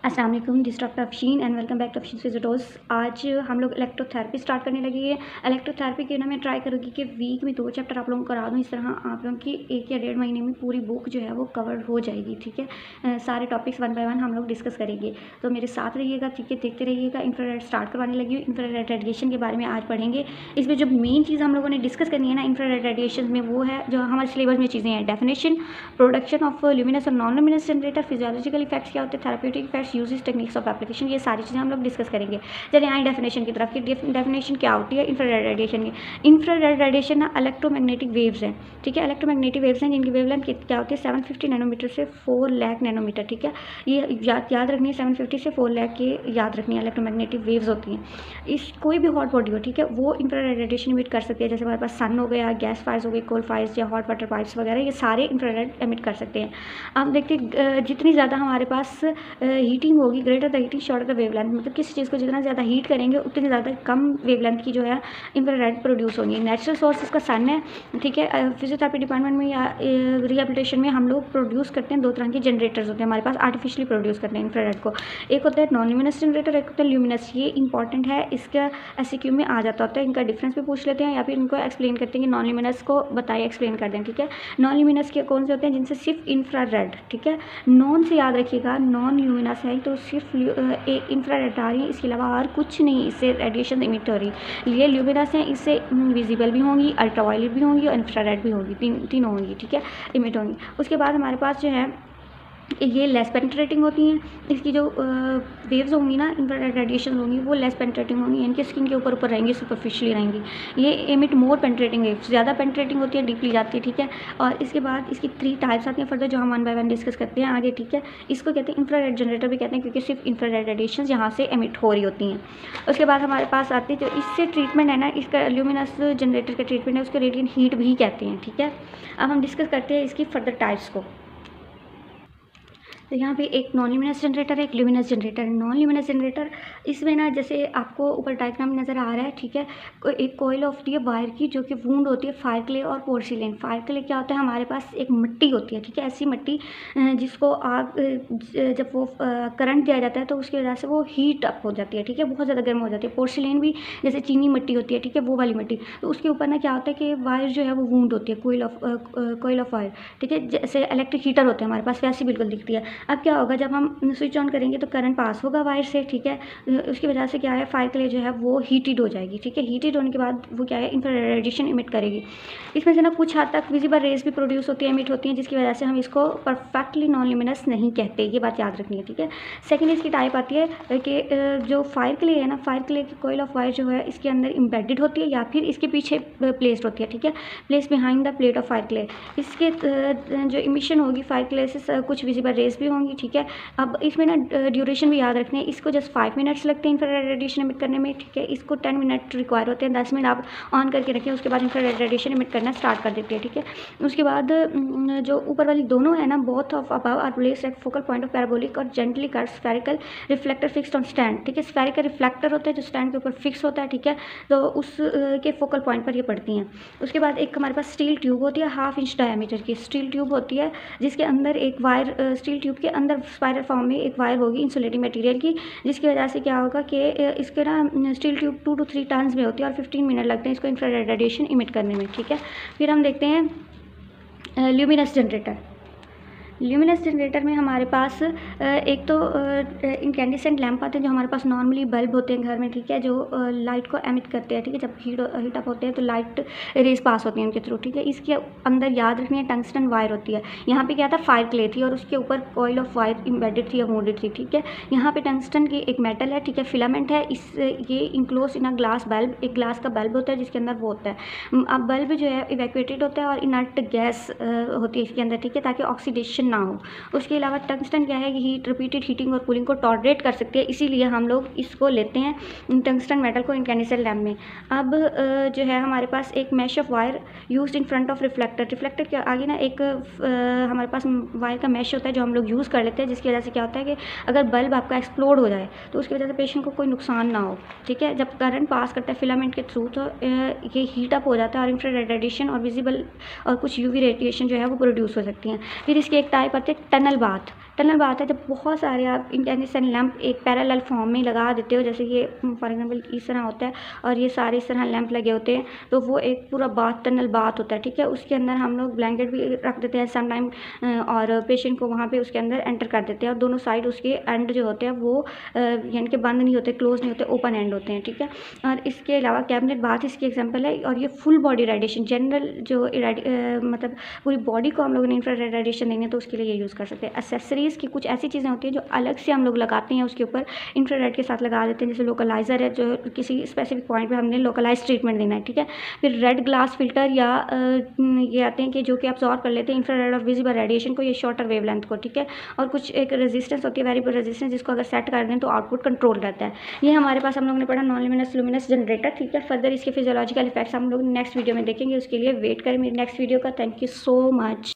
अस्सलाम वालेकुम, this doctor Afsheen and welcome back to Afsheen visitors. आज हम लोग इलेक्ट्रोथेरेपी स्टार्ट करने लगे हैं। इलेक्ट्रोथेरेपी के ना मैं ट्राई करूँगी कि वीक में 2 चैप्टर आप लोगों को करा दूँ। इस तरह आप लोगों की 1 या 1.5 महीने में पूरी बुक जो है वो कवर हो जाएगी। ठीक है, सारे टॉपिक्स वन बाय वन हम लोग डिस्कस करेंगे, तो मेरे साथ रहिएगा। ठीक है, देखते रहिएगा। इंफ्रारेड स्टार्ट करवाने लगी हूँ। इंफ्रारेड रेडिएशन के बारे में आज पढ़ेंगे। इसमें जो मेन चीज़ हम लोगों ने डिस्कस करनी है ना इंफ्रारेड रेडिएशन में, वो है जो हमारे सिलेबस में चीज़ें हैं। डेफिनेशन, प्रोडक्शन ऑफ ल्यूमिनस और non luminous generator, physiological effects क्या होते हैं, therapeutic effects, uses, techniques of application, ये सारी चीज़ें हम लोग डिस्कस करेंगे। चलिए आए डेफिनेशन की तरफ। कि डेफिनेशन क्या होती है इंफ्रारेड रेडिएशन की। इंफ्रारेड रेडिएशन ना इलेक्ट्रोमैग्नेटिक वेव्स हैं। ठीक है, इलेक्ट्रोमैग्नेटिक वेव्स हैं जिनकी वेवलेंथ क्या होती है 750 नैनोमीटर से 4 लाख नैनोमीटर। ठीक है, ये याद रखनी है। 750 से 4 लाख की याद रखनी है इलेक्ट्रोमैग्नेटिक वेव्स होती हैं। इस कोई भी हॉट बॉडी हो, ठीक है, वो इंफ्रारेड रेडिएशन इमिट कर सकती है। जैसे हमारे पास सन हो गया, गैस फायर्स हो गई, कोल फायर्स या हॉट वाटर पाइप्स वगैरह, ये सारे इंफ्रारेड एमिट कर सकते हैं। अब देखते हैं जितनी ज़्यादा हमारे पास हीटिंग होगी, greater the heating shorter the wavelength, मतलब किसी चीज़ को जितना ज़्यादा हीट करेंगे उतनी ज़्यादा कम वेवलेंथ की जो है इंफ्रारेड प्रोड्यूस होगी। नेचुरल सोर्स इसका सन है। ठीक है, फिजियोथेरेपी डिपार्टमेंट में या रिहेबिलिटेशन में हम लोग प्रोड्यूस करते हैं 2 तरह के जनरेटर्स होते हैं हमारे पास, आर्टिफिशियली प्रोड्यूस करते हैं इंफ्रारेड को। एक होता है नॉन ल्यूमिनस जनरेटर, एक होता है ल्यूमिनस। ये इंपॉर्टेंट है, इसका एससीक्यू में आ जाता होता है। इनका डिफरेंस भी पूछ लेते हैं या फिर इनको एक्सप्लेन करते हैं कि नॉन ल्यूमिनस को बताइए, एक्सप्लेन कर दें। ठीक है, नॉन ल्यूमिनस के कौन से होते हैं, जिनसे सिर्फ इंफ्रारेड, ठीक है, नॉन से याद रखिएगा, नॉन ल्यूमिनस है तो सिर्फ इंफ्रारेड आ रही है, इसके अलावा और कुछ नहीं इससे रेडिएशन इमिट हो रही। ये ल्यूमिनस हैं, इससे विजिबल भी होंगी, अल्ट्रावायलेट भी होंगी और इंफ्रारेड भी होंगी, तीनों होंगी। ठीक है, इमिट होंगी। उसके बाद हमारे पास जो है ये लेस पेनिट्रेटिंग होती हैं। इसकी जो वेव्स होंगी ना, इंफ्रारेड रेडिएशन होंगी, वो लेस पेनिट्रेटिंग होंगी, इनके स्किन के ऊपर रहेंगी, सुपरफिशियली रहेंगी। ये एमिट मोर पेनिट्रेटिंग वेव्स, ज़्यादा पेनिट्रेटिंग होती है, डीपली जाती है। ठीक है, और इसके बाद इसकी 3 टाइप्स आती हैं फर्दर, जो हम वन बाय वन डिस्कस करते हैं आगे। ठीक है, इसको कहते हैं इंफ्रारेड जनरेटर भी कहते हैं, क्योंकि सिर्फ इंफ्रारेड रेडिएशन यहाँ से एमिट हो रही होती हैं। उसके बाद हमारे पास आती है जो इससे ट्रीटमेंट है ना, इसका ल्यूमिनस जनरेटर का ट्रीटमेंट है, उसको रेडिएंट हीट भी कहते हैं। ठीक है, अब हम डिस्कस करते हैं इसकी फर्दर टाइप्स को। तो यहाँ पे एक नॉन ल्यूमिनस जनरेटर है, एक ल्यूमिनस जनरेटर है। नॉन ल्यूमिनस जनरेटर, इसमें ना जैसे आपको ऊपर डायग्राम नज़र आ रहा है, ठीक है, एक कोयल होती है वायर की, जो कि वूंड होती है फायर क्ले और पोर्सिलेन। फायर क्ले क्या होता है, हमारे पास एक मिट्टी होती है, ठीक है, ऐसी मिट्टी जिसको आग जब वो करंट दिया जाता है तो उसकी वजह से वो हीट अप हो जाती है। ठीक है, बहुत ज़्यादा गर्म हो जाती है। पोर्सिलेन भी जैसे चीनी मिट्टी होती है, ठीक है, वो वाली मिट्टी, तो उसके ऊपर ना क्या होता है कि वायर जो है वो वूंड होती है, कोयल ऑफ वायर। ठीक है, जैसे इलेक्ट्रिक हीटर होते हैं हमारे पास, वैसी बिल्कुल दिखती है। अब क्या होगा, जब हम स्विच ऑन करेंगे तो करंट पास होगा वायर से। ठीक है, उसकी वजह से क्या है, फायर क्ले जो है वो हीटेड हो जाएगी। ठीक है, हीटेड होने के बाद वो क्या है, इंफ्रारेड रेडिएशन इमिट करेगी। इसमें से ना कुछ हद तक विजिबल रेज भी प्रोड्यूस होती है, इमिट होती हैं, जिसकी वजह से हम इसको परफेक्टली नॉन ल्यूमिनस नहीं कहते। ये बात याद रखनी है। ठीक है, सेकेंड इसकी टाइप आती है कि जो फायर क्ले है ना, फायर क्ले की कोयल ऑफ वायर जो है इसके अंदर इम्बेडेड होती है या फिर इसके पीछे प्लेस्ड होती है। ठीक है, place behind the plate of fire clay. इसके जो इमिशन होगी फायर क्ले से कुछ विजिबल रेज भी होंगी। ठीक है, अब इसमें ना ड्यूरेशन भी याद रखना है, इसको जस्ट 5 मिनट्स लगते हैं इंफ्रारेड रेडिएशन इमिट करने में। ठीक है, इसको 10 मिनट रिक्वायर होते हैं, 10 मिनट आप ऑन करके रखें, उसके बाद इंफ्रारेड रेडिएशन इमिट करना स्टार्ट कर देती है। ठीक है, उसके बाद जो ऊपर वाली दोनों है ना, both of above are placed at focal point of parabolic और gently curved spherical reflector fixed on stand. ठीक है, स्फेरिकल रिफ्लेक्टर होता है जो स्टैंड के ऊपर फिक्स होता है। ठीक है, तो उस के फोकल पॉइंट पर ये पड़ती हैं। उसके बाद एक हमारे पास स्टील ट्यूब होती है, 1/2 इंच डायमीटर की स्टील ट्यूब होती है, जिसके अंदर एक वायर, स्टील ट्यूब के अंदर स्पाइरल फॉर्म में एक वायर होगी इंसुलेटिंग मटेरियल की, जिसकी वजह से क्या होगा कि इसके ना स्टील ट्यूब 2 to 3 टर्न्स में होती है और 15 मिनट लगते हैं इसको इंफ्रारेड रेडिएशन इमिट करने में। ठीक है, फिर हम देखते हैं ल्यूमिनस जनरेटर। ल्यूमिनस जनरेटर में हमारे पास एक तो इनकैंडिसेंट लैंप आते हैं, जो हमारे पास नॉर्मली बल्ब होते हैं घर में। ठीक है, जो लाइट को एमिट करते हैं। ठीक है, जब हीट अप होते हैं तो लाइट रेज पास होती हैं उनके थ्रू। ठीक है, इसके अंदर याद रखनी है टंगस्टन वायर होती है। यहाँ पे क्या था, फायर क्ले थी और उसके ऊपर कॉइल ऑफ वायर इम्बेडेड थी या मोल्डेड थी। ठीक है, यहाँ पे टंगस्टन की एक मेटल है, ठीक है, फिलामेंट है, इस ये enclose in a glass bulb, एक ग्लास का बल्ब होता है जिसके अंदर वो होता है। अब बल्ब जो है इवैक्यूएटेड होता है और इनर्ट गैस होती है इसके अंदर। ठीक है, ताकि ऑक्सीडेशन ना हो। उसके अलावा टंगस्टन क्या है कि हीट, रिपीटेड हीटिंग और कूलिंग को टॉलरेट कर सकते हैं, इसीलिए हम लोग इसको लेते हैं टंगस्टन मेटल को इनकैंडिसेंट लैम्प में। अब जो है हमारे पास एक mesh of wire used in front of reflector. Reflector के आगे ना एक हमारे पास वायर का मैश होता है जो हम लोग यूज़ कर लेते हैं, जिसकी वजह से क्या होता है कि अगर बल्ब आपका एक्सप्लोड हो जाए तो उसकी वजह से पेशेंट को कोई नुकसान ना हो। ठीक है, जब करंट पास करता है फिलामेंट के थ्रू तो ये हीट अप हो जाता है और इंफ्रारेड रेडिएशन और विजिबल और कुछ यूवी रेडिएशन जो है वो प्रोड्यूस हो सकती हैं। फिर इसकी एक टाइप आती है टनल बाथ। टनल बात है जब बहुत सारे आप इंटेंसिव लैंप एक पैरेलल फॉर्म में लगा देते हो, जैसे ये फॉर एग्जांपल इस तरह होता है और ये सारे इस तरह लैंप लगे होते हैं, तो वो एक पूरा बाथ टनल बाथ होता है, ठीक है। उसके अंदर हम लोग ब्लैंकेट भी रख देते हैं सम टाइम और पेशेंट को वहाँ पे उसके अंदर एंटर कर देते हैं, और दोनों साइड उसके एंड जो होते हैं वो यानी कि बंद नहीं होते, क्लोज नहीं होते, ओपन एंड होते हैं, ठीक है। और इसके अलावा कैबिनेट बाथ इसकी एग्जांपल है। और ये फुल बॉडी रेडिएशन जनरल जो मतलब पूरी बॉडी को हम लोगों ने इंफ्रारेड रेडिएशन देंगे तो उसके लिए ये यूज़ कर सकते हैं। एक्सेसरीज़ की कुछ ऐसी चीज़ें होती हैं जो अलग से हम लोग लगाते हैं, उसके ऊपर इंफ्रारेड के साथ लगा देते हैं, जैसे लोकलाइज़र है जो किसी स्पेसिफिक पॉइंट पे हमने लोकलाइज ट्रीटमेंट देना है, ठीक है। फिर रेड ग्लास फिल्टर या ये आते हैं कि जो कि अब्जॉर्ब कर लेते हैं इंफ्रारेड और विजिबल रेडिएशन को, ये शॉर्टर वेवलेंथ को, ठीक है। और कुछ एक रेजिस्टेंस होती है, वेरिएबल रेजिस्टेंस, जिसको अगर सेट कर दें तो आउटपुट कंट्रोल रहता है। ये हमारे पास हम लोग ने पढ़ा नॉन ल्यूमिनस लुमिनस जनरेटर, ठीक है। फर्दर इसके फिजियोलॉजिकल इफेक्ट्स हम लोग नेक्स्ट वीडियो में देखेंगे, उसके लिए वेट करें मेरी नेक्स्ट वीडियो का। Thank you so much.